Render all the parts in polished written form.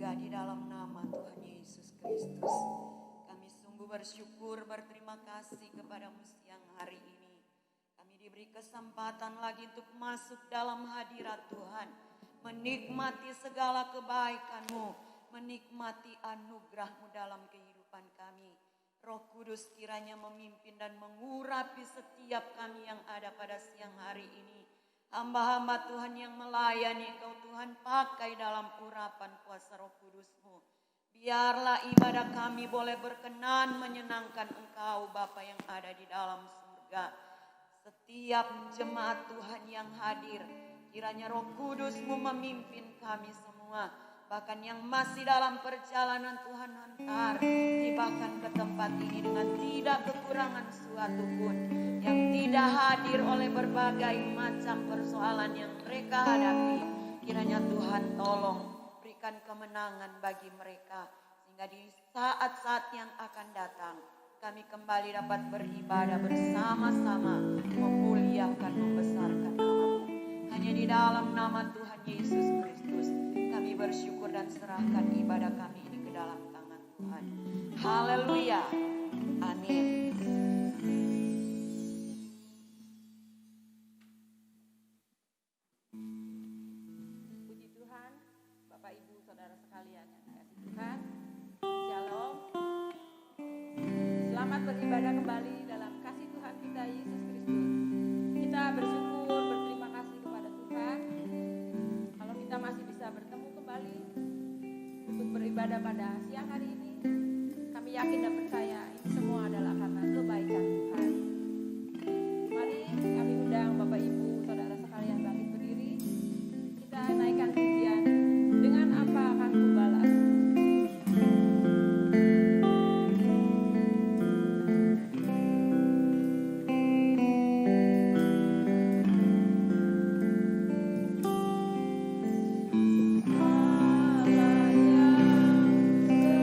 surga di dalam nama Tuhan Yesus Kristus. Kami sungguh bersyukur, berterima kasih kepadamu siang hari ini. Kami diberi kesempatan lagi untuk masuk dalam hadirat Tuhan, menikmati segala kebaikan-Mu, menikmati anugerah-Mu dalam kehidupan kami. Roh Kudus kiranya memimpin dan mengurapi setiap kami yang ada pada siang hari ini. Hamba-hamba Tuhan yang melayani Engkau Tuhan, pakai dalam urapan kuasa Roh Kudus-Mu. Biarlah ibadah kami boleh berkenan menyenangkan Engkau Bapa yang ada di dalam surga. Setiap jemaat Tuhan yang hadir, kiranya Roh Kudus-Mu memimpin kami semua. Bahkan yang masih dalam perjalanan Tuhan hantar, tibahkan ke tempat ini dengan tidak kekurangan suatu pun. Yang tidak hadir oleh berbagai macam persoalan yang mereka hadapi, kiranya Tuhan tolong berikan kemenangan bagi mereka. Sehingga di saat-saat yang akan datang, kami kembali dapat beribadah bersama-sama, memuliakan, membesarkan nama-Mu. Hanya di dalam nama Tuhan Yesus Kristus kami bersyukur dan serahkan ibadah kami ini ke dalam tangan Tuhan. Haleluya. Amin. Puji Tuhan, Bapak Ibu Saudara sekalian yang dikasihi Tuhan. Shalom. Selamat beribadah kembali dalam kasih Tuhan kita Yesus Kristus. Kita bersyukur, berterima kasih kepada Tuhan kalau kita masih bisa bertemu kembali untuk beribadah pada siang hari ini. Kami yakin dan percaya ini semua adalah karena kebaikan Tuhan. Mari kami undang Bapak Ibu Saudara sekalian bangkit berdiri. Kita naikkan pujian, dengan apa akan ku balas. Allah yang setia.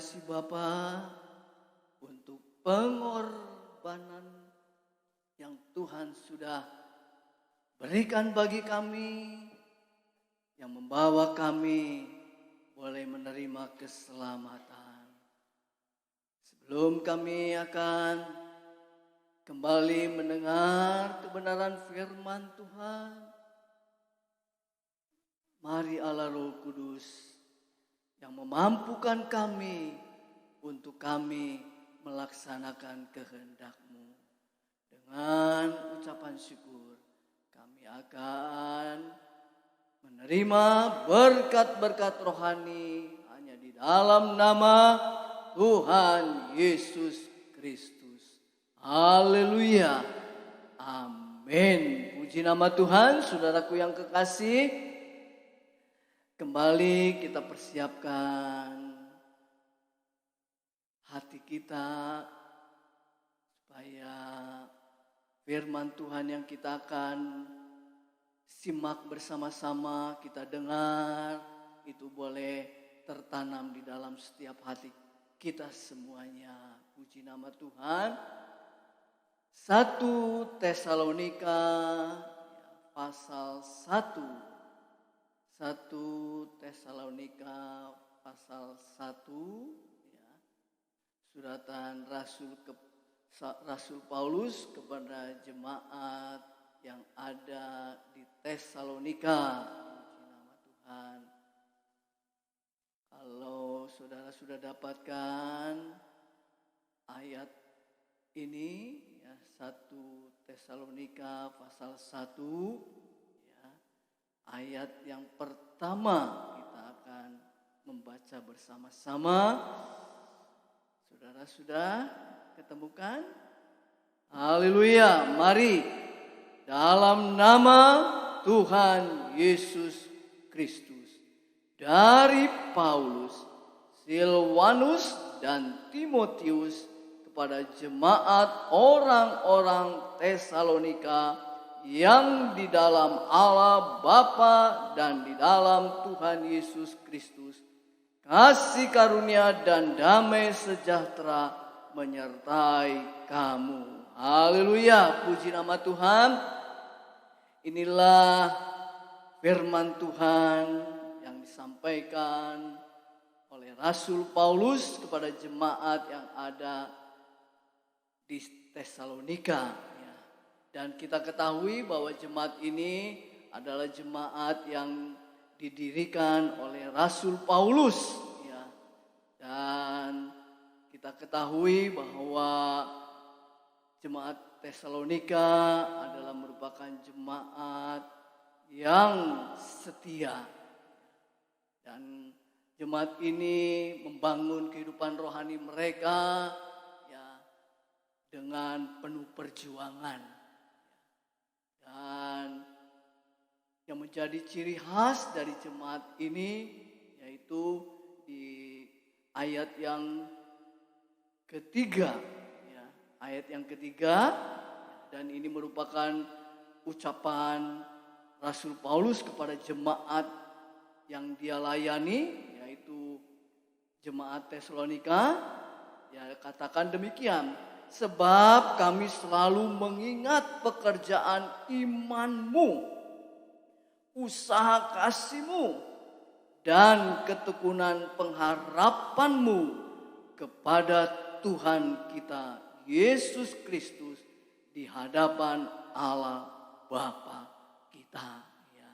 kasih Bapa untuk pengorbanan yang Tuhan sudah berikan bagi kami, yang membawa kami boleh menerima keselamatan. Sebelum kami akan kembali mendengar kebenaran firman Tuhan, mari Allah Roh Kudus yang memampukan kami untuk kami melaksanakan kehendak-Mu. Dengan ucapan syukur, kami akan menerima berkat-berkat rohani hanya di dalam nama Tuhan Yesus Kristus. Haleluya. Amin. Puji nama Tuhan, saudaraku yang kekasih. Kembali kita persiapkan hati kita supaya firman Tuhan yang kita akan simak bersama-sama, kita dengar, itu boleh tertanam di dalam setiap hati kita semuanya. Puji nama Tuhan. 1 Tesalonika pasal 1. 1 Tesalonika pasal 1, ya. Suratan Rasul Paulus kepada jemaat yang ada di Tesalonika. Puji nama Tuhan. Kalau saudara sudah dapatkan ayat ini, ya, 1 Tesalonika pasal 1, ayat yang pertama kita akan membaca bersama-sama. Saudara sudah ketemukan? Haleluya. Mari dalam nama Tuhan Yesus Kristus, dari Paulus, Silwanus dan Timotius kepada jemaat orang-orang Tesalonika yang di dalam Allah Bapa dan di dalam Tuhan Yesus Kristus, kasih karunia dan damai sejahtera menyertai kamu. Haleluya, puji nama Tuhan. Inilah firman Tuhan yang disampaikan oleh Rasul Paulus kepada jemaat yang ada di Tesalonika. Dan kita ketahui bahwa jemaat ini adalah jemaat yang didirikan oleh Rasul Paulus. Ya. Dan kita ketahui bahwa jemaat Tesalonika adalah merupakan jemaat yang setia. Dan jemaat ini membangun kehidupan rohani mereka, ya, dengan penuh perjuangan. Dan yang menjadi ciri khas dari jemaat ini yaitu di ayat yang ketiga, ya, ayat yang ketiga, dan ini merupakan ucapan Rasul Paulus kepada jemaat yang dia layani, yaitu jemaat Tesalonika. Ya, katakan demikian. Sebab kami selalu mengingat pekerjaan imanmu, usaha kasihmu, dan ketekunan pengharapanmu kepada Tuhan kita Yesus Kristus di hadapan Allah Bapa kita. Ya.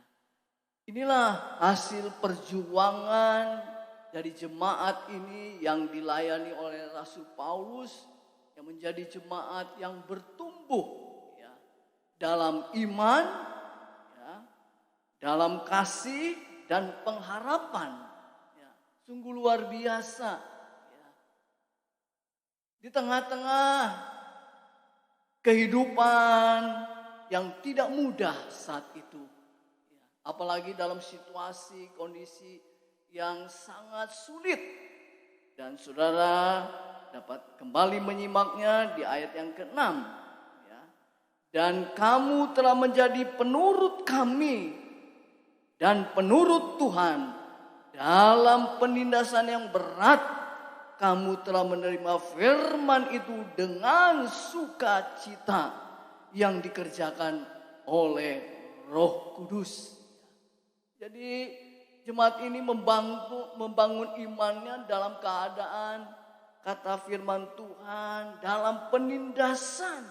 Inilah hasil perjuangan dari jemaat ini yang dilayani oleh Rasul Paulus, yang menjadi jemaat yang bertumbuh, ya, dalam iman, ya, dalam kasih dan pengharapan. Ya, sungguh luar biasa. Ya. Di tengah-tengah kehidupan yang tidak mudah saat itu, ya, apalagi dalam situasi kondisi yang sangat sulit, dan saudara dapat kembali menyimaknya di ayat yang ke-6. Ya. Dan kamu telah menjadi penurut kami dan penurut Tuhan dalam penindasan yang berat kamu telah menerima firman itu dengan sukacita yang dikerjakan oleh Roh Kudus. Jadi jemaat ini membangun imannya dalam keadaan kata firman Tuhan, dalam penindasan,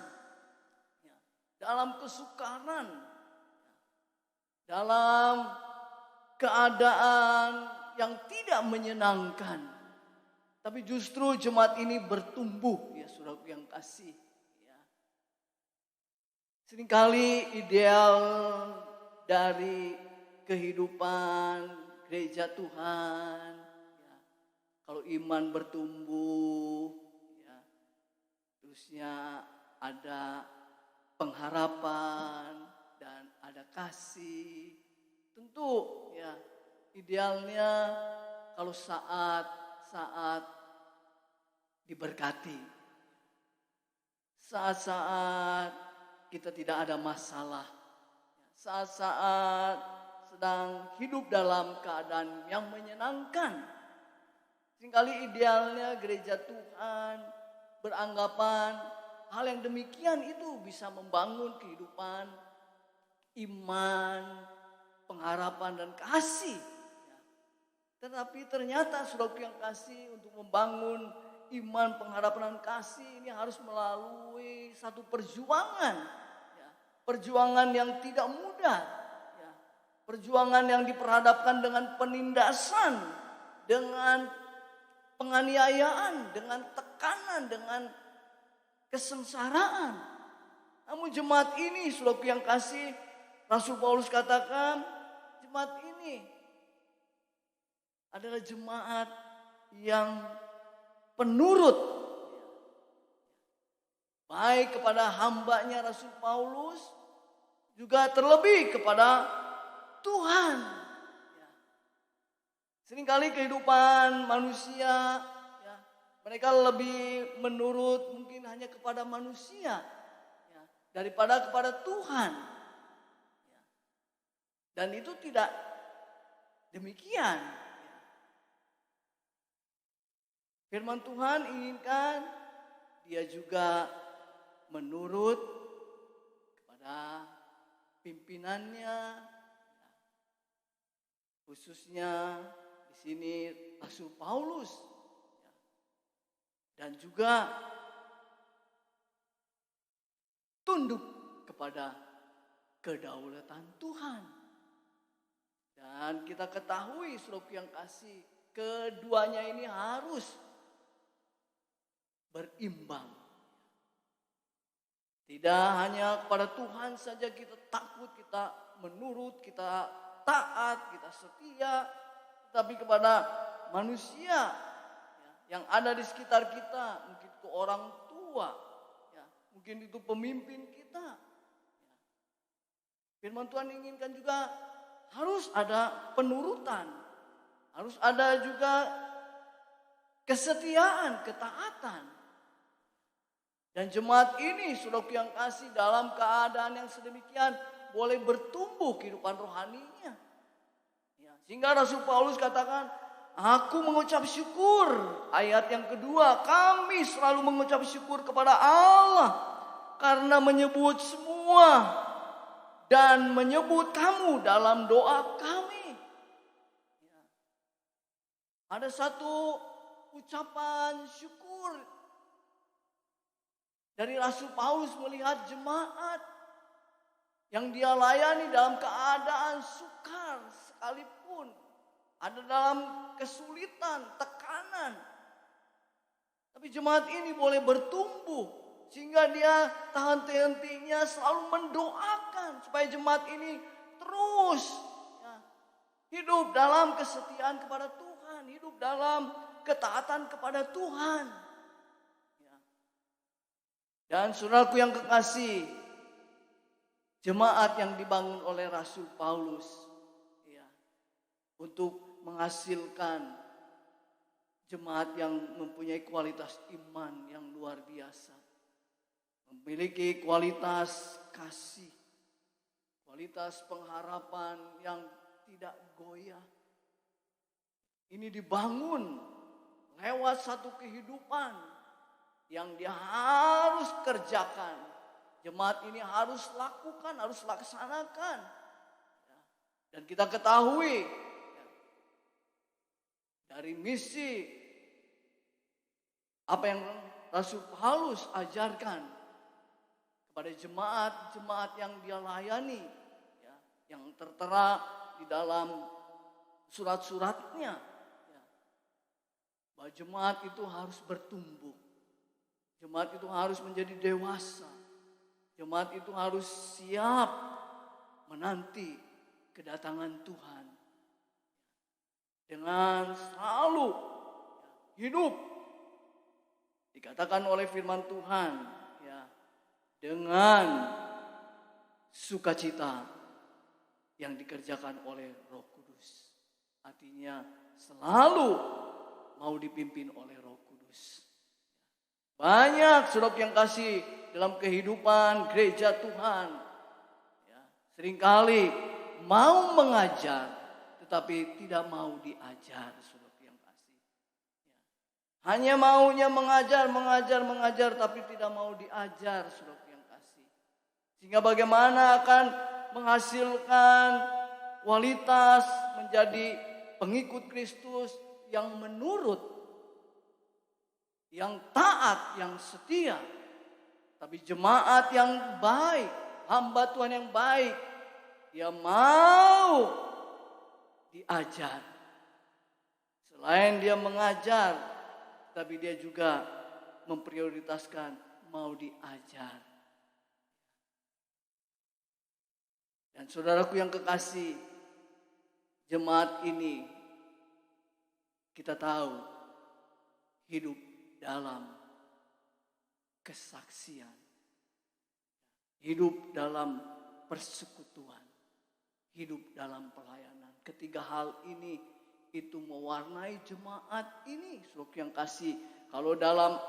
dalam kesukaran, dalam keadaan yang tidak menyenangkan. Tapi justru jemaat ini bertumbuh, ya saudaraku yang kasih. Ya. Seringkali ideal dari kehidupan gereja Tuhan, ya, kalau iman bertumbuh, ya, terusnya ada pengharapan dan ada kasih. Tentu ya idealnya kalau saat diberkati. Saat-saat kita tidak ada masalah. Saat-saat sedang hidup dalam keadaan yang menyenangkan. Seringkali idealnya gereja Tuhan beranggapan hal yang demikian itu bisa membangun kehidupan iman, pengharapan dan kasih. Tetapi ternyata saudaraku yang kasih, untuk membangun iman, pengharapan dan kasih ini harus melalui satu perjuangan. Ya, perjuangan yang tidak mudah. Ya, perjuangan yang diperhadapkan dengan penindasan, dengan penganiayaan, dengan tekanan, dengan kesengsaraan. Namun jemaat ini saudaraku yang kasih, Rasul Paulus katakan jemaat ini adalah jemaat yang penurut baik kepada hambanya Rasul Paulus, juga terlebih kepada Tuhan. Seringkali kehidupan manusia, ya, mereka lebih menurut mungkin hanya kepada manusia, ya, daripada kepada Tuhan. Ya. Dan itu tidak demikian. Firman Tuhan inginkan dia juga menurut kepada pimpinannya, khususnya di sini Rasul Paulus, dan juga tunduk kepada kedaulatan Tuhan. Dan kita ketahui saudaraku yang kasih, keduanya ini harus berimbang. Tidak hanya kepada Tuhan saja kita takut, kita menurut, kita taat, kita setia, tetapi kepada manusia yang ada di sekitar kita, mungkin itu orang tua, ya, mungkin itu pemimpin kita. Firman Tuhan inginkan juga harus ada penurutan, harus ada juga kesetiaan, ketaatan. Dan jemaat ini saudaraku yang kasih, dalam keadaan yang sedemikian boleh bertumbuh kehidupan rohaninya. Ya, sehingga Rasul Paulus katakan, aku mengucap syukur. Ayat yang kedua, kami selalu mengucap syukur kepada Allah karena menyebut semua dan menyebut kamu dalam doa kami. Ya. Ada satu ucapan syukur dari Rasul Paulus melihat jemaat yang dia layani dalam keadaan sukar sekalipun, ada dalam kesulitan, tekanan. Tapi jemaat ini boleh bertumbuh sehingga dia tahan hentinya selalu mendoakan supaya jemaat ini terus hidup dalam kesetiaan kepada Tuhan, hidup dalam ketaatan kepada Tuhan. Dan saudaraku yang kekasih, jemaat yang dibangun oleh Rasul Paulus, ya, untuk menghasilkan jemaat yang mempunyai kualitas iman yang luar biasa, memiliki kualitas kasih, kualitas pengharapan yang tidak goyah. Ini dibangun lewat satu kehidupan yang dia harus kerjakan. Jemaat ini harus lakukan, harus laksanakan. Dan kita ketahui dari misi apa yang Rasul Paulus ajarkan kepada jemaat-jemaat yang dia layani, yang tertera di dalam surat-suratnya, bahwa jemaat itu harus bertumbuh, jemaat itu harus menjadi dewasa, jemaat itu harus siap menanti kedatangan Tuhan dengan selalu hidup, dikatakan oleh firman Tuhan, dengan sukacita yang dikerjakan oleh Roh Kudus. Artinya selalu mau dipimpin oleh Roh Kudus. Banyak saudara yang kasih dalam kehidupan gereja Tuhan, seringkali mau mengajar tetapi tidak mau diajar, saudara yang kasih. Hanya maunya mengajar tapi tidak mau diajar, saudara yang kasih. Sehingga bagaimana akan menghasilkan kualitas menjadi pengikut Kristus yang menurut, yang taat, yang setia. Tapi jemaat yang baik, hamba Tuhan yang baik, dia mau diajar. Selain dia mengajar, tapi dia juga memprioritaskan mau diajar. Dan saudaraku yang kekasih, jemaat ini kita tahu hidup dalam kesaksian, hidup dalam persekutuan, hidup dalam pelayanan. Ketiga hal ini itu mewarnai jemaat ini, saudara yang kasih. Kalau dalam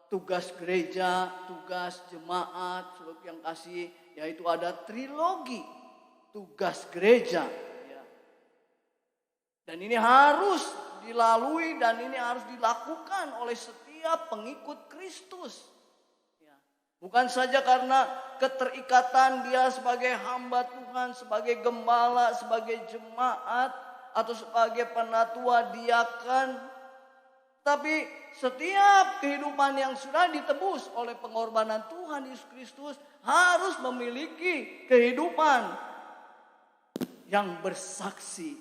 tugas gereja, tugas jemaat, saudara yang kasih, yaitu ada trilogi tugas gereja. Dan ini harus dilalui dan ini harus dilakukan oleh setiap pengikut Kristus. Bukan saja karena keterikatan dia sebagai hamba Tuhan, sebagai gembala, sebagai jemaat, atau sebagai penatua diakan. Tapi setiap kehidupan yang sudah ditebus oleh pengorbanan Tuhan Yesus Kristus harus memiliki kehidupan yang bersaksi.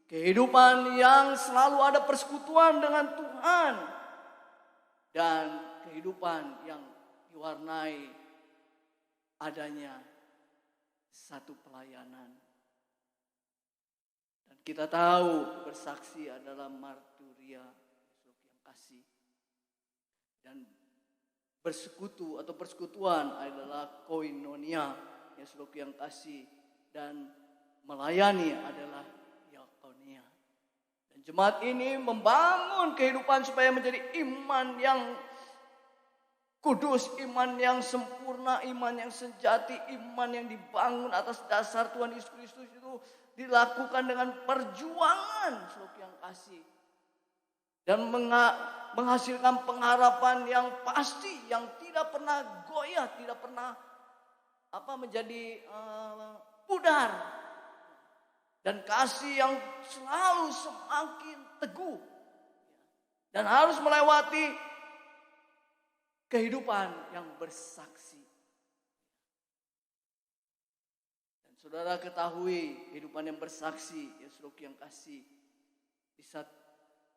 Kehidupan yang selalu ada persekutuan dengan Tuhan. Dan kehidupan yang diwarnai adanya satu pelayanan. Dan kita tahu bersaksi adalah marturia, yang kasih. Dan bersekutu atau persekutuan adalah koinonia, yang kasih. Dan melayani adalah diakonia. Dan jemaat ini membangun kehidupan supaya menjadi iman yang kudus, iman yang sempurna, iman yang sejati, iman yang dibangun atas dasar Tuhan Yesus Kristus itu dilakukan dengan perjuangan, saudara yang kasih. Dan menghasilkan pengharapan yang pasti, yang tidak pernah goyah, tidak pernah menjadi pudar. Dan kasih yang selalu semakin teguh. Dan harus melewati kehidupan yang bersaksi. Dan saudara ketahui kehidupan yang bersaksi, saudara yang kasih.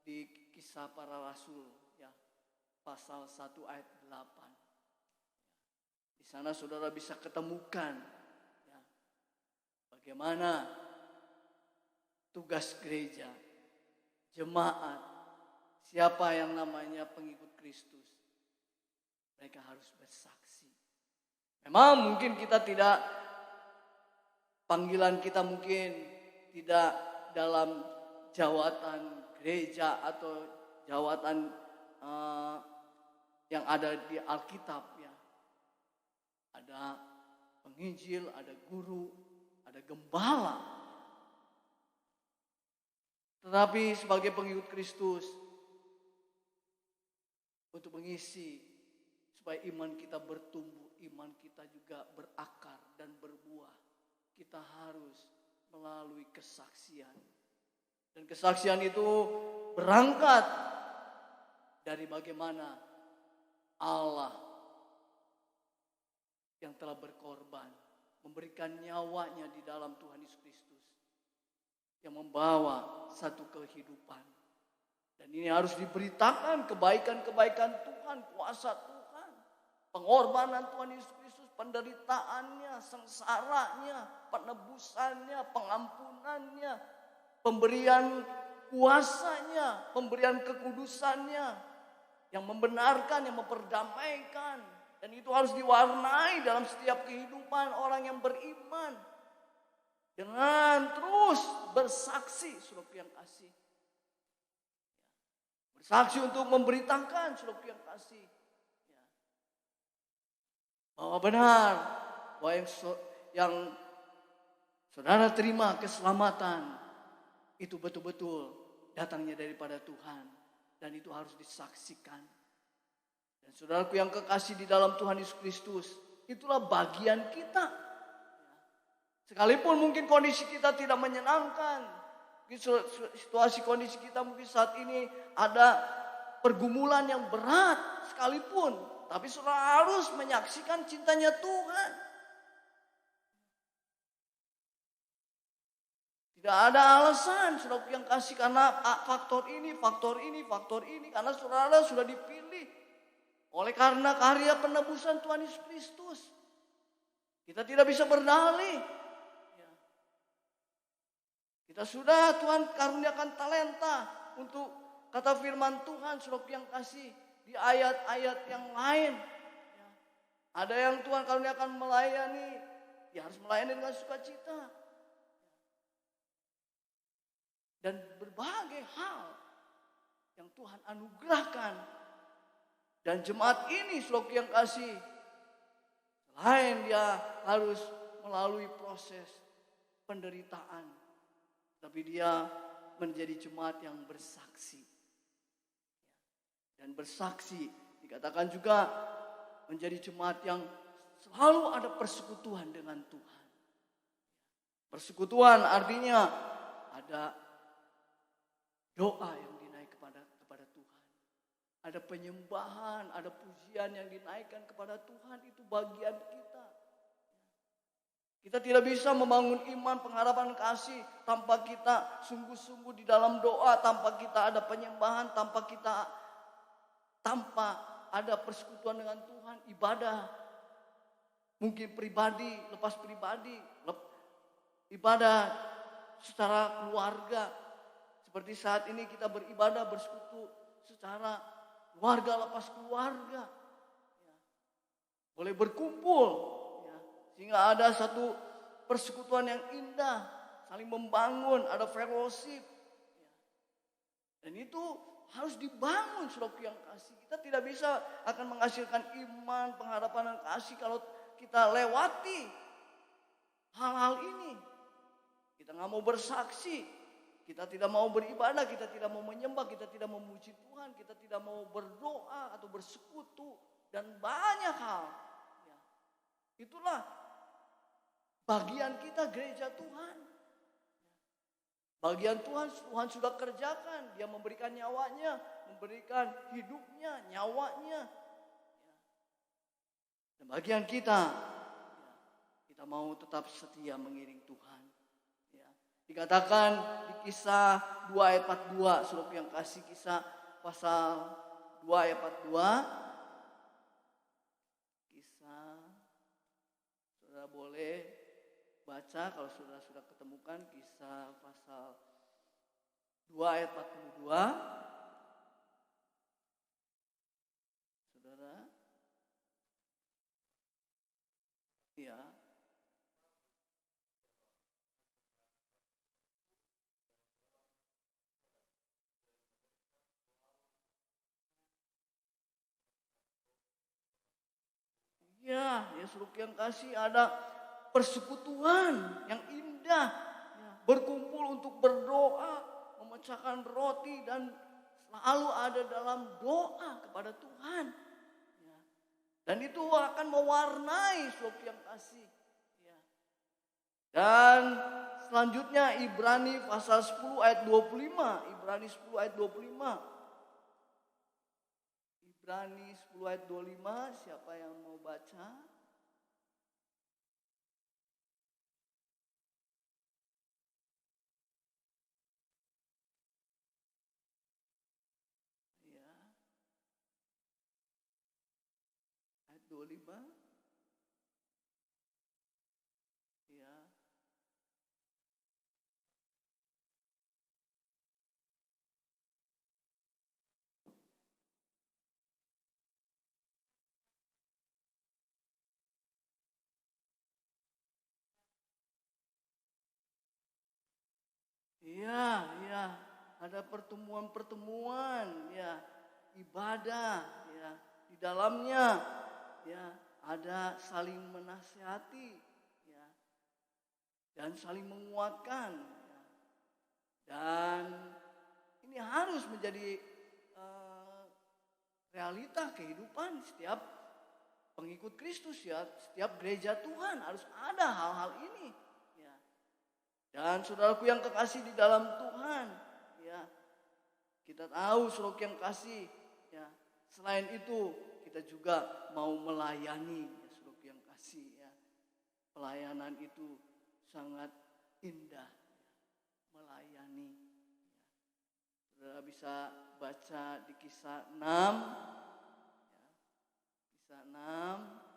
Di Kisah Para Rasul, pasal 1 ayat 8. Di sana saudara bisa ketemukan bagaimana tugas gereja, jemaat, siapa yang namanya pengikut Kristus. Mereka harus bersaksi. Memang mungkin kita tidak, panggilan kita mungkin tidak dalam jawatan gereja atau jawatan yang ada di Alkitab ya. Ada penginjil, ada guru, ada gembala. Tetapi sebagai pengikut Kristus, untuk mengisi supaya iman kita bertumbuh, iman kita juga berakar dan berbuah. Kita harus melalui kesaksian. Dan kesaksian itu berangkat dari bagaimana Allah yang telah berkorban, memberikan nyawanya di dalam Tuhan Yesus Kristus, yang membawa satu kehidupan. Dan ini harus diberitakan kebaikan-kebaikan Tuhan, kuasa Tuhan, pengorbanan Tuhan Yesus Kristus, penderitaannya, sengsaranya, penebusannya, pengampunannya, pemberian kuasanya, pemberian kekudusannya, yang membenarkan, yang memperdamaikan. Dan itu harus diwarnai dalam setiap kehidupan orang yang beriman. Dengan terus bersaksi, saudara yang kasih. Bersaksi untuk memberitakan, saudara yang kasih. Bahwa benar, bahwa yang saudara terima keselamatan, itu betul-betul datangnya daripada Tuhan. Dan itu harus disaksikan. Dan saudaraku yang kekasih di dalam Tuhan Yesus Kristus, itulah bagian kita. Sekalipun mungkin kondisi kita tidak menyenangkan, situasi kondisi kita mungkin saat ini ada pergumulan yang berat sekalipun, tapi saudara harus menyaksikan cintanya Tuhan. Tidak ada alasan saudara yang kasih karena faktor ini, karena saudara sudah dipilih oleh karena karya penebusan Tuhan Yesus Kristus. Kita tidak bisa berdalih. Kita sudah Tuhan karuniakan talenta untuk kata firman Tuhan saudara yang kasih di ayat-ayat yang lain. Ada yang Tuhan karuniakan melayani, ya harus melayani dengan sukacita. Dan berbagai hal yang Tuhan anugerahkan. Dan jemaat ini saudara yang kasih, selain dia harus melalui proses penderitaan, tapi dia menjadi jemaat yang bersaksi. Dan bersaksi dikatakan juga menjadi jemaat yang selalu ada persekutuan dengan Tuhan. Persekutuan artinya ada doa yang dinaik kepada Tuhan. Ada penyembahan, ada pujian yang dinaikkan kepada Tuhan, itu bagian kita. Kita tidak bisa membangun iman, pengharapan, kasih tanpa kita sungguh-sungguh di dalam doa, tanpa kita ada penyembahan, tanpa ada persekutuan dengan Tuhan, ibadah. Mungkin pribadi, lepas pribadi, ibadah secara keluarga. Seperti saat ini kita beribadah, bersekutu secara keluarga, lepas keluarga. Boleh berkumpul. Sehingga ada satu persekutuan yang indah, saling membangun, ada fellowship. Dan itu harus dibangun saudara yang kasih. Kita tidak bisa akan menghasilkan iman, pengharapan dan kasih kalau kita lewati hal-hal ini. Kita nggak mau bersaksi, kita tidak mau beribadah, kita tidak mau menyembah, kita tidak mau memuji Tuhan, kita tidak mau berdoa atau bersekutu dan banyak hal. Itulah bagian kita gereja Tuhan. Bagian Tuhan sudah kerjakan. Dia memberikan nyawanya, memberikan hidupnya, nyawanya. Dan bagian kita mau tetap setia mengiring Tuhan. Dikatakan di kisah 2 ayat 42, saudara yang kasih kisah pasal 2 ayat 42. Kisah, saudara boleh baca kalau sudah ketemukan kisah pasal 2 ayat 42. Saudara. Ya. Ya, Yesus yang kasih ada persekutuan yang indah, berkumpul untuk berdoa, memecahkan roti dan selalu ada dalam doa kepada Tuhan. Ya. Dan itu akan mewarnai saudaraku yang kasih. Ya. Dan selanjutnya Ibrani pasal 10 ayat 25. Ibrani 10 ayat 25. Ibrani 10 ayat 25, siapa yang mau baca? Ya. Ayat 25. Ya. Iya, iya, ada pertemuan-pertemuan, ya, ibadah, ya, di dalamnya, ya, ada saling menasihati, ya, dan saling menguatkan, ya. Dan ini harus menjadi realita kehidupan setiap pengikut Kristus, ya, setiap gereja Tuhan harus ada hal-hal ini. Dan saudaraku yang kekasih di dalam Tuhan, ya, kita tahu saudaraku yang kasih, ya, selain itu kita juga mau melayani, ya, saudaraku yang kasih, ya, pelayanan itu sangat indah, ya, melayani. Ya. Saudara bisa baca di Kisah 6, ya, Kisah 6.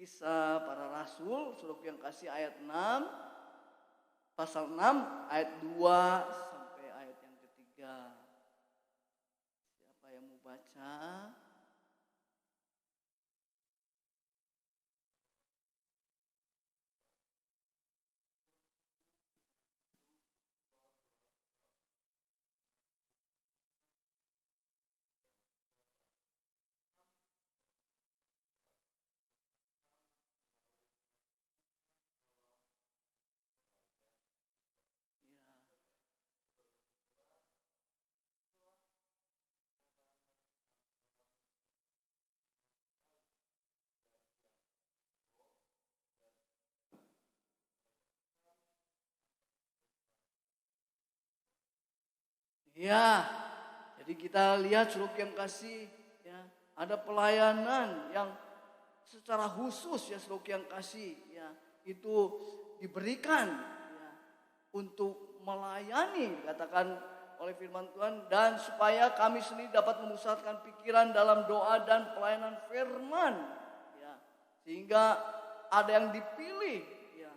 Kisah para Rasul, saudaraku yang kasih ayat 6, pasal 6 ayat 2 sampai ayat yang ketiga. Siapa yang mau baca? Ya, jadi kita lihat saudaraku yang kasih, ya, ada pelayanan yang secara khusus, ya, saudaraku yang kasih, ya, itu diberikan, ya, untuk melayani, dikatakan oleh firman Tuhan, dan supaya kami sendiri dapat memusatkan pikiran dalam doa dan pelayanan firman, ya, sehingga ada yang dipilih, ya.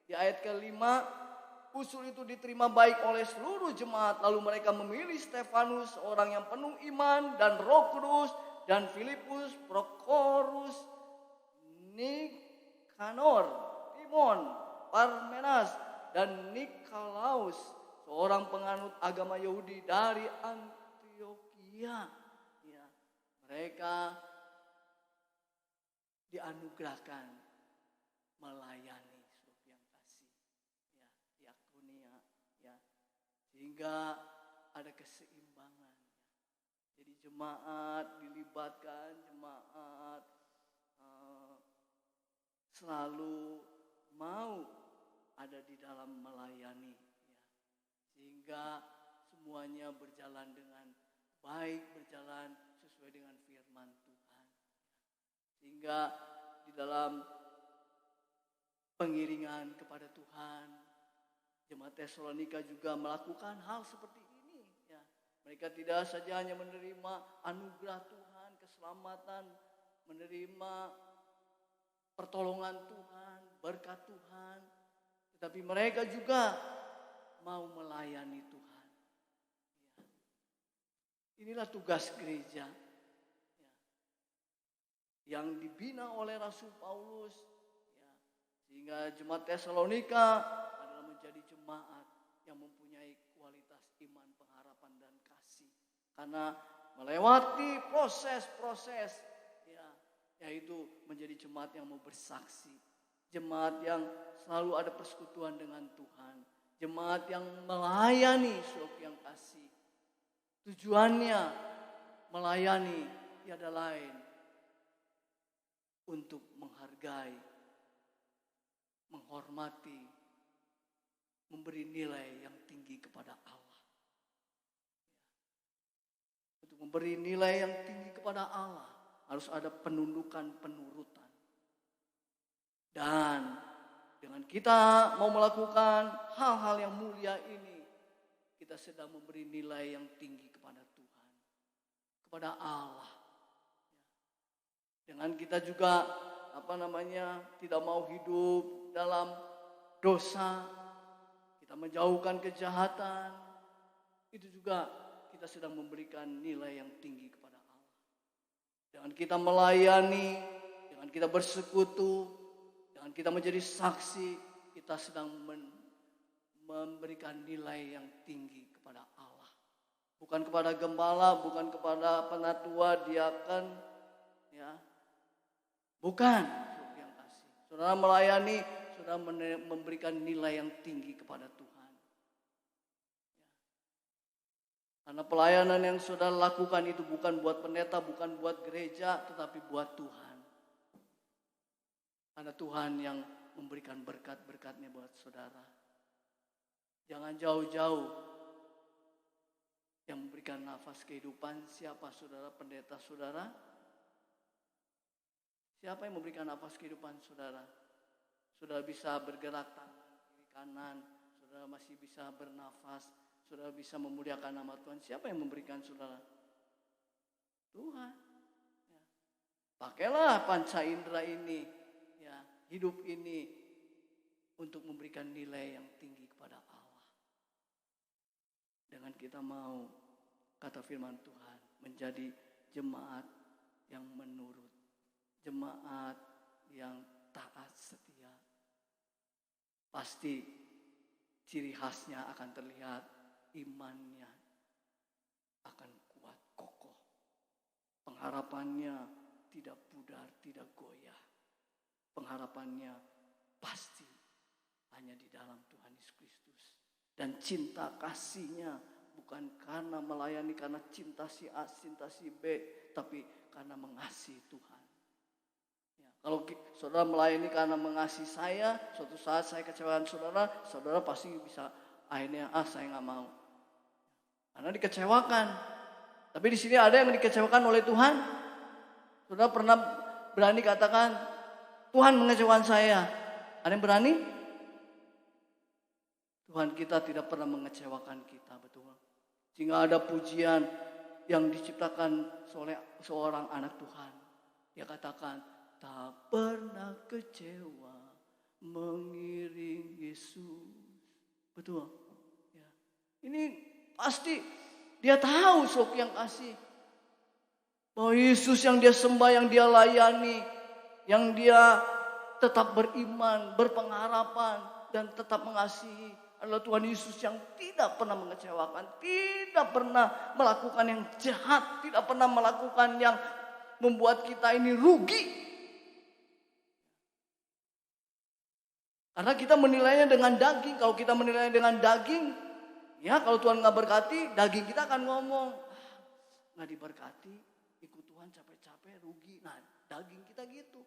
Di ayat kelima, usul itu diterima baik oleh seluruh jemaat. Lalu mereka memilih Stefanus, orang yang penuh iman dan Roh Kudus, dan Filipus, Prokorus, Nikanor, Timon, Parmenas, dan Nikolaus, seorang penganut agama Yahudi dari Antioquia. Ya, mereka dianugerahkan melayani. Sehingga ada keseimbangan. Jadi jemaat dilibatkan, jemaat selalu mau ada di dalam melayani. Ya. Sehingga semuanya berjalan dengan baik, berjalan sesuai dengan firman Tuhan. Sehingga di dalam pengiringan kepada Tuhan, jemaat Tesalonika juga melakukan hal seperti ini. Ya. Mereka tidak saja hanya menerima anugerah Tuhan, keselamatan, menerima pertolongan Tuhan, berkat Tuhan, tetapi mereka juga mau melayani Tuhan. Ya. Inilah tugas gereja, ya, yang dibina oleh Rasul Paulus, ya, sehingga jemaat Tesalonika jadi jemaat yang mempunyai kualitas iman, pengharapan, dan kasih. Karena melewati proses-proses, ya, yaitu menjadi jemaat yang mau bersaksi. Jemaat yang selalu ada persekutuan dengan Tuhan. Jemaat yang melayani, saudara yang kasih. Tujuannya melayani tiada lain untuk menghargai, menghormati, memberi nilai yang tinggi kepada Allah. Untuk memberi nilai yang tinggi kepada Allah harus ada penundukan, penurutan. Dan dengan kita mau melakukan hal-hal yang mulia ini, kita sedang memberi nilai yang tinggi kepada Tuhan, kepada Allah. Dengan kita juga tidak mau hidup dalam dosa, kita menjauhkan kejahatan, itu juga kita sedang memberikan nilai yang tinggi kepada Allah. Dengan kita melayani, dengan kita bersekutu, dengan kita menjadi saksi, kita sedang memberikan nilai yang tinggi kepada Allah. Bukan kepada gembala, bukan kepada penatua, diaken, ya. Bukan, yang kasih. Saudara melayani, saudara memberikan nilai yang tinggi kepada Tuhan. Ya. Karena pelayanan yang saudara lakukan itu bukan buat pendeta, bukan buat gereja, tetapi buat Tuhan. Ada Tuhan yang memberikan berkat-berkatnya buat saudara. Jangan jauh-jauh. Yang memberikan nafas kehidupan siapa saudara, pendeta saudara? Siapa yang memberikan nafas kehidupan saudara? Saudara bisa bergerak tangan kiri kanan, saudara masih bisa bernafas, saudara bisa memuliakan nama Tuhan. Siapa yang memberikan saudara? Tuhan. Ya. Pakailah panca indera ini, ya, hidup ini untuk memberikan nilai yang tinggi kepada Allah. Dengan kita mau, kata firman Tuhan, menjadi jemaat yang menurut, jemaat yang taat setia. Pasti ciri khasnya akan terlihat, imannya akan kuat, kokoh. Pengharapannya tidak pudar, tidak goyah. Pengharapannya pasti hanya di dalam Tuhan Yesus Kristus. Dan cinta kasihnya bukan karena melayani karena cinta si A, cinta si B, tapi karena mengasihi Tuhan. Ya, kalau saudara melayani karena mengasihi saya, suatu saat saya kecewakan saudara, saudara pasti bisa akhirnya saya nggak mau. Karena dikecewakan. Tapi di sini ada yang dikecewakan oleh Tuhan. Saudara pernah berani katakan, Tuhan mengecewakan saya. Ada yang berani? Tuhan kita tidak pernah mengecewakan kita, betul. Sehingga ada pujian yang diciptakan oleh seorang anak Tuhan. Dia katakan, tak pernah kecewa mengiring Yesus. Betul. Ya. Ini pasti dia tahu sok yang kasih. Bahwa Yesus yang dia sembah, yang dia layani, yang dia tetap beriman, berpengharapan, dan tetap mengasihi adalah Tuhan Yesus yang tidak pernah mengecewakan, tidak pernah melakukan yang jahat, tidak pernah melakukan yang membuat kita ini rugi. Karena kita menilainya dengan daging. Kalau kita menilainya dengan daging, ya kalau Tuhan nggak berkati, daging kita akan ngomong, nggak diberkati, ikut Tuhan capek-capek, rugi. Nah, daging kita gitu.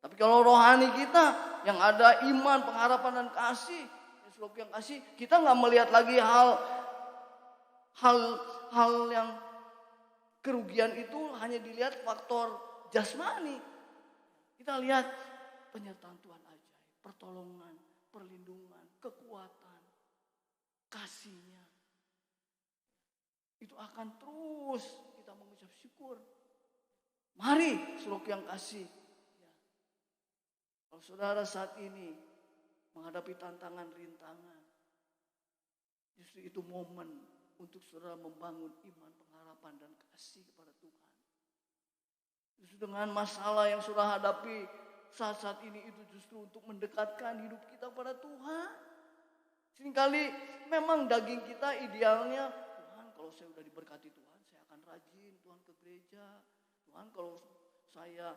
Tapi kalau rohani kita yang ada iman, pengharapan dan kasih, yang kasih, kita nggak melihat lagi hal yang kerugian itu hanya dilihat faktor jasmani. Kita lihat penyertaan Tuhan ajaib, pertolongan, perlindungan, kekuatan, kasihnya. Itu akan terus kita mengucap syukur. Mari suruh yang kasih. Ya. Kalau saudara saat ini menghadapi tantangan, rintangan, justru itu momen untuk saudara membangun iman, pengharapan, dan kasih kepada Tuhan. Justru dengan masalah yang saudara hadapi saat-saat ini itu justru untuk mendekatkan hidup kita kepada Tuhan. Seringkali memang daging kita idealnya, Tuhan kalau saya sudah diberkati Tuhan, saya akan rajin Tuhan ke gereja. Tuhan kalau saya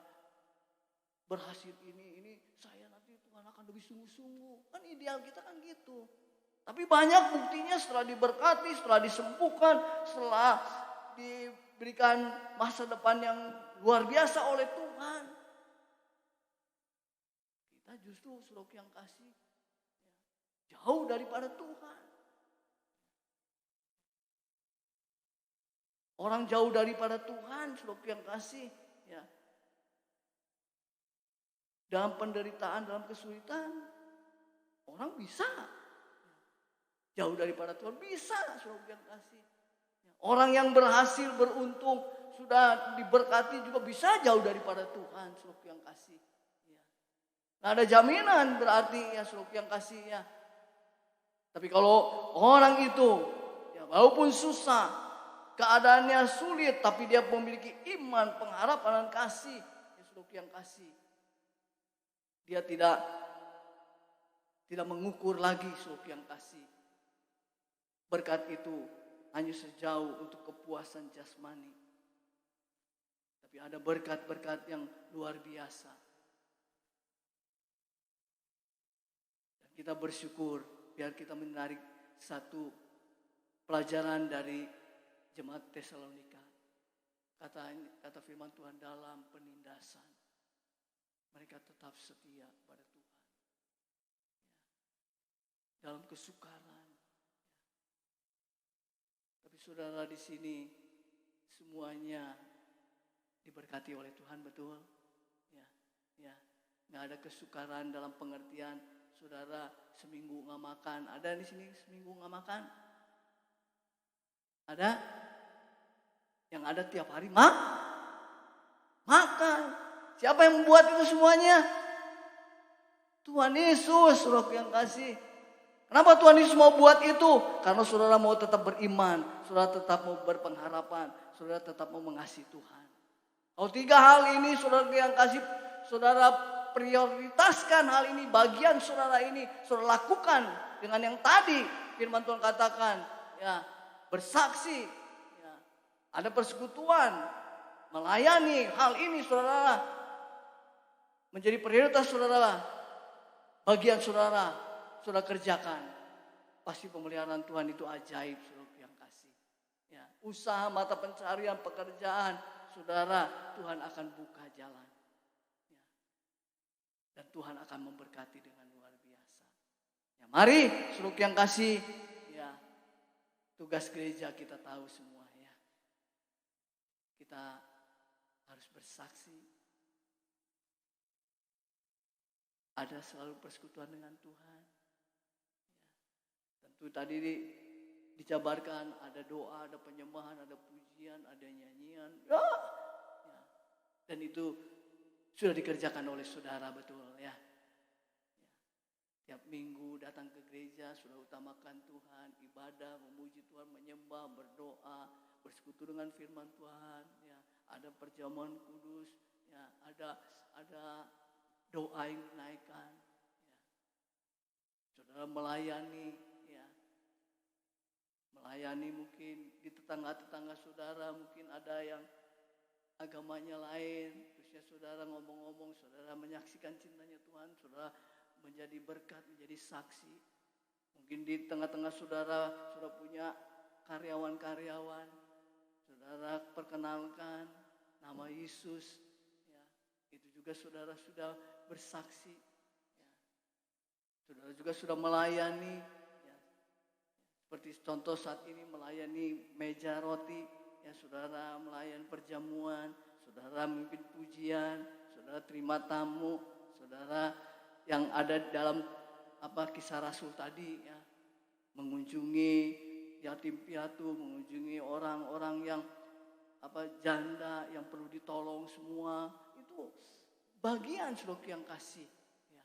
berhasil ini saya nanti Tuhan akan lebih sungguh-sungguh. Kan ideal kita kan gitu. Tapi banyak buktinya setelah diberkati, setelah disembuhkan, setelah diberikan masa depan yang luar biasa oleh Tuhan. Kita justru saudara yang kasih jauh daripada Tuhan. Orang jauh daripada Tuhan, saudara yang kasih, ya. Dalam penderitaan, dalam kesulitan, orang bisa jauh daripada Tuhan, bisa, saudara yang kasih. Orang yang berhasil, beruntung, sudah diberkati juga bisa jauh daripada Tuhan, saudara yang kasih. Ya. Nah, ada jaminan berarti ya saudara yang kasih ya. Tapi kalau orang itu, ya, walaupun susah, keadaannya sulit, tapi dia memiliki iman, pengharapan dan kasih. Ya, saudara yang kasih. Dia tidak mengukur lagi saudara yang kasih. Berkat itu hanya sejauh untuk kepuasan jasmani. Tapi ada berkat-berkat yang luar biasa. Dan kita bersyukur biar kita menarik satu pelajaran dari jemaat Tesalonika. Kata firman Tuhan dalam penindasan. Mereka tetap setia pada Tuhan. Dalam kesukaran. Tapi saudara di sini semuanya diberkati oleh Tuhan, betul? Ya. Nggak ada kesukaran dalam pengertian saudara seminggu nggak makan. Ada di sini seminggu nggak makan? Ada? Yang ada tiap hari makan. Siapa yang membuat itu semuanya? Tuhan Yesus, saudara yang kasih. Kenapa Tuhan Yesus mau buat itu? Karena saudara mau tetap beriman, saudara tetap mau berpengharapan, saudara tetap mau mengasihi Tuhan. Kalau 3 hal ini saudara yang kasih, saudara prioritaskan hal ini, bagian saudara ini, saudara lakukan dengan yang tadi firman Tuhan katakan, ya, bersaksi, ya, ada persekutuan, melayani hal ini saudara. Menjadi prioritas saudara, bagian saudara kerjakan. Pasti pemeliharaan Tuhan itu ajaib, saudara yang kasih. Ya, usaha, mata pencarian, pekerjaan, saudara, Tuhan akan buka jalan. Ya. Dan Tuhan akan memberkati dengan luar biasa. Ya, mari, saudara yang kasih, ya, tugas gereja kita tahu semua ya. Kita harus bersaksi. Ada selalu persekutuan dengan Tuhan. Ya. Tentu tadi dijabarkan ada doa, ada penyembahan, ada pujian, ada nyanyian. Ya. Dan itu sudah dikerjakan oleh saudara, betul ya. Tiap minggu datang ke gereja sudah utamakan Tuhan, ibadah, memuji Tuhan, menyembah, berdoa, bersekutu dengan firman Tuhan. Ya. Ada perjamuan kudus, ya. Ada doa yang dinaikkan, ya. Saudara melayani, ya. Melayani mungkin di tetangga-tetangga saudara, mungkin ada yang agamanya lain, terus ya saudara ngomong-ngomong, saudara menyaksikan cintanya Tuhan, saudara menjadi berkat, menjadi saksi. Mungkin di tengah-tengah saudara punya karyawan-karyawan, saudara perkenalkan nama Yesus, ya. Itu juga saudara sudah bersaksi, ya. Saudara juga sudah melayani, ya. Seperti contoh saat ini melayani meja roti, ya, saudara melayani perjamuan, saudara memimpin pujian, saudara terima tamu, saudara yang ada dalam Kisah Rasul tadi, ya, mengunjungi yatim piatu, mengunjungi orang-orang yang janda yang perlu ditolong semua, itu bagian saudara yang kasih. Ya.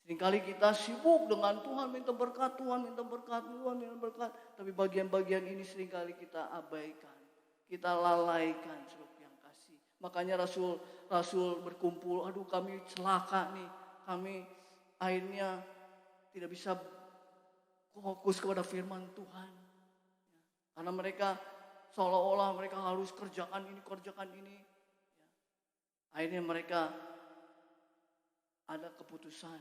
Seringkali kita sibuk dengan Tuhan, minta berkat Tuhan, minta berkat Tuhan, minta berkat. Tapi bagian-bagian ini seringkali kita abaikan, kita lalaikan saudara yang kasih. Makanya Rasul berkumpul, aduh kami celaka nih, kami akhirnya tidak bisa fokus kepada firman Tuhan. Karena mereka seolah-olah mereka harus kerjakan ini. Akhirnya mereka ada keputusan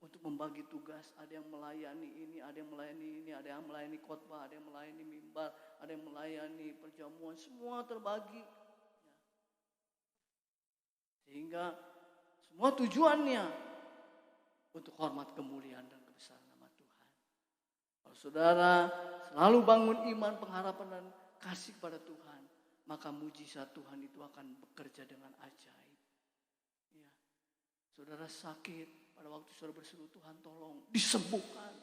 untuk membagi tugas. Ada yang melayani ini, ada yang melayani ini, ada yang melayani khotbah, ada yang melayani mimbar, ada yang melayani perjamuan, semua terbagi. Sehingga semua tujuannya untuk hormat kemuliaan dan kebesaran nama Tuhan. Kalau saudara selalu bangun iman, pengharapan dan kasih kepada Tuhan, maka mujizat Tuhan itu akan bekerja dengan ajaib. Ya. Saudara sakit, pada waktu saudara berseru Tuhan tolong, disembuhkan.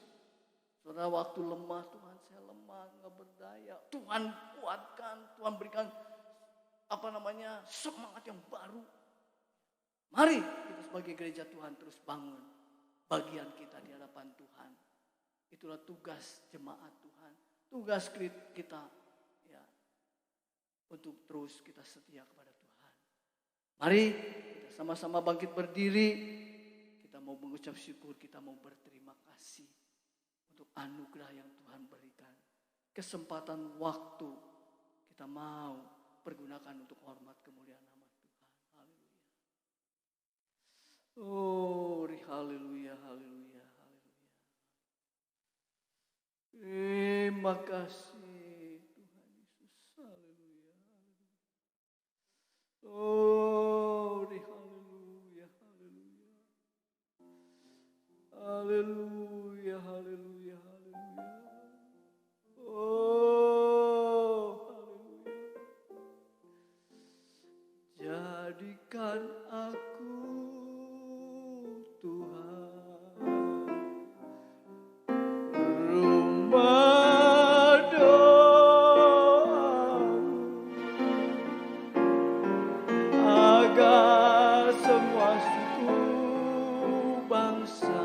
Saudara waktu lemah, Tuhan saya lemah, nggak berdaya. Tuhan kuatkan, Tuhan berikan semangat yang baru. Mari kita sebagai gereja Tuhan terus bangun bagian kita di hadapan Tuhan. Itulah tugas jemaat Tuhan, tugas kita ya, untuk terus kita setia kepada Tuhan. Mari kita sama-sama bangkit berdiri. Kita mau mengucap syukur, kita mau berterima kasih untuk anugerah yang Tuhan berikan. Kesempatan waktu kita mau pergunakan untuk hormat kemuliaan nama Tuhan. Haleluya. Oh, haleluya, haleluya, haleluya. Terima kasih Tuhan Yesus. Haleluya. Oh, haleluya, haleluya. Haleluya, haleluya, haleluya. Oh, haleluya. Jadikan aku Tuhan rumah doamu, agar semua suku bangsa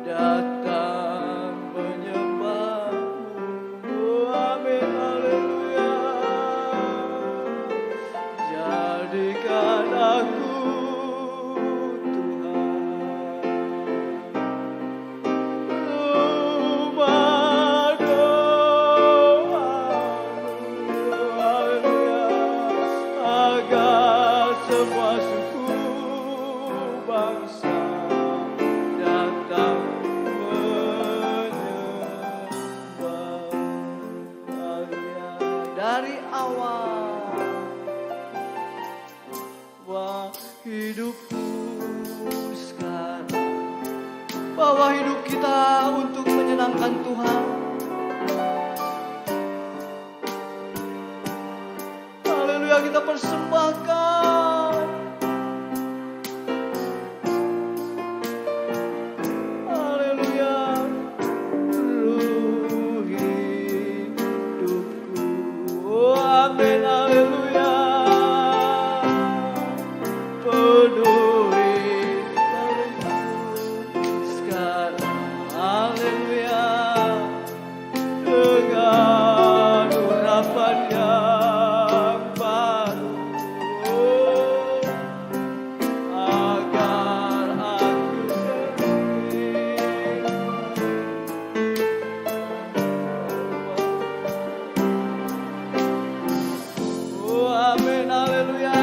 datang menyembahmu. Oh, amin, haleluya. Jadikan aku rumah doamu, haleluya, agar semua suku bangsa datang menyembah. Haleluya. Dari awal hidupku sekarang, bawa hidup kita untuk menyenangkan Tuhan. Haleluya, kita persembahkan. Haleluya, ruh hidupku. Oh, amin, haleluya. Penuhi sekarang, haleluya, dengan urapan yang baru, agar aku oh, amin, haleluya.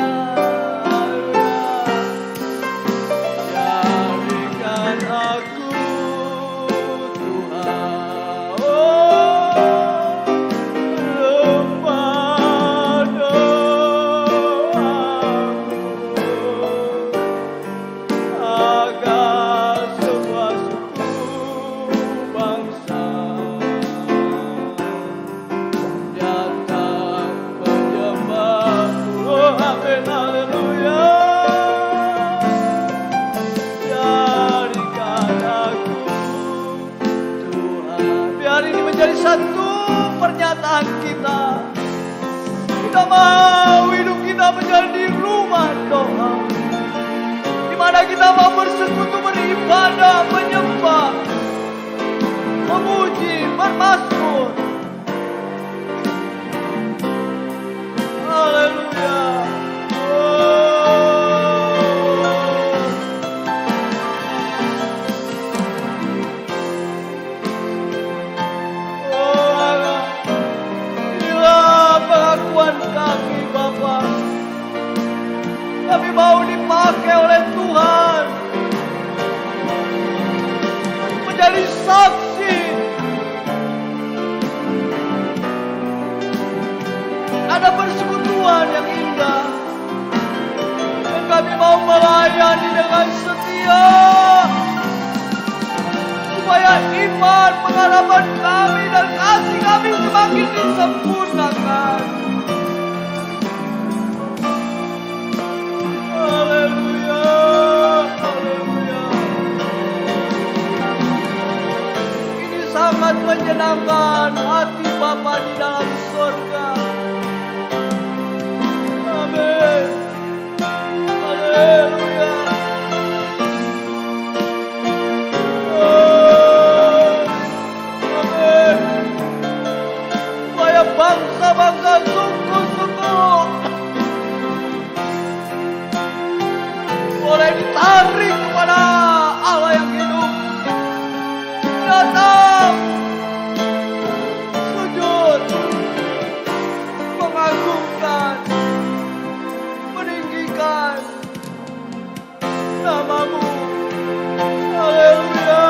Menjadi satu pernyataan kita. Kita mau hidup kita menjadi rumah doa, di mana kita mau bersekutu, beribadah, menyembah, memuji, bermazmur. Haleluya. Kami mau dipakai oleh Tuhan menyenangkan hati Bapa di dalam surga. Amin. Haleluya. Amin. Supaya bangsa-bangsa suku-suku boleh ditarik kepada Allah yang hidup. Datang, sujud, mengagungkan, meninggikan namamu. Haleluya.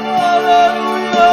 Haleluya.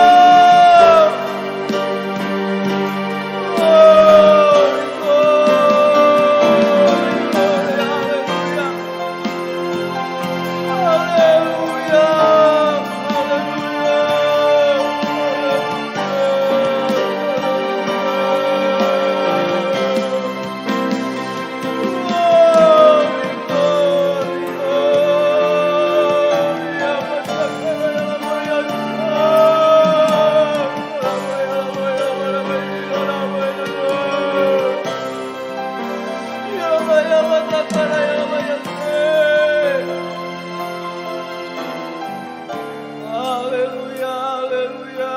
Haleluya, haleluya.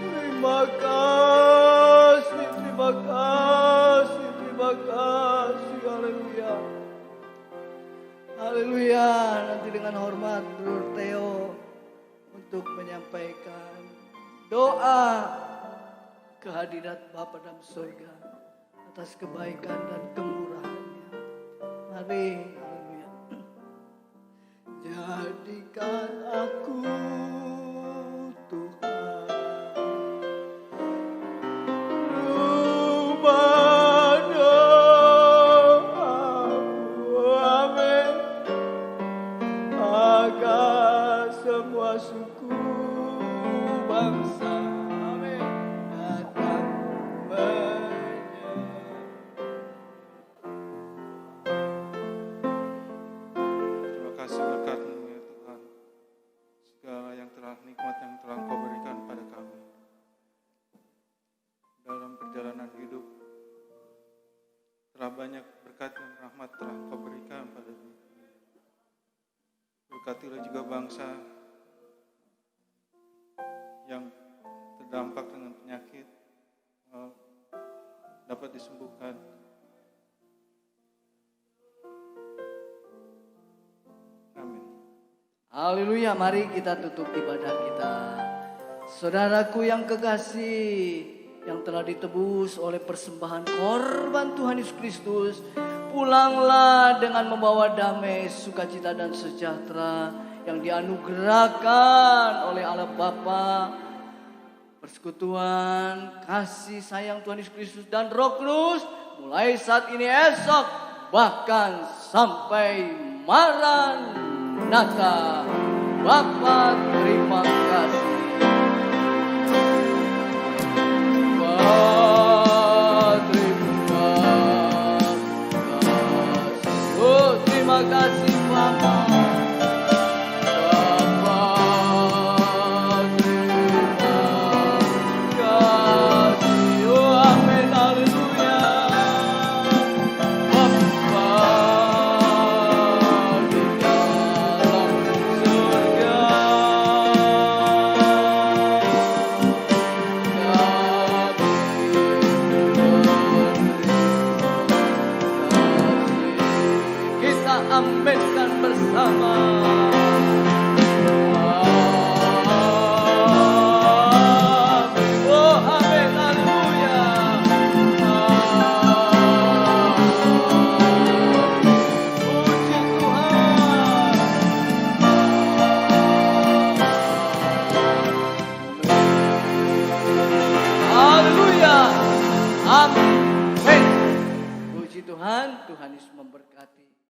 Terima kasih, terima kasih, terima kasih. Haleluya. Haleluya. Nanti dengan hormat Brother Theo untuk menyampaikan doa kehadirat Bapa dalam surga atas kebaikan dan kemurahannya. Mari. Jadikan aku Tuhan rumah doamu, amin, agar semua suku bangsa, amin, datang Terima kasih berkat-Mu ya Tuhan. Segala yang telah nikmat yang telah Engkau berikan pada kami dalam perjalanan hidup, telah banyak berkat dan rahmat telah Engkau berikan pada kami. Berkatilah juga bangsa yang terdampak dengan penyakit dapat disembuhkan. Amin. Haleluya, mari kita tutup ibadah kita. Saudaraku yang kekasih, yang telah ditebus oleh persembahan korban Tuhan Yesus Kristus, pulanglah dengan membawa damai, sukacita dan sejahtera yang dianugerahkan oleh Allah Bapa, persekutuan, kasih sayang Tuhan Yesus Kristus dan Roh Kudus mulai saat ini, esok, bahkan sampai Maranatha. Bapa, terima kasih. Terima kasih Bapa. Aminkan bersama. Oh, amin, haleluya. Puji Tuhan. Haleluya. Amin. Puji Tuhan, Tuhan Yesus memberkati.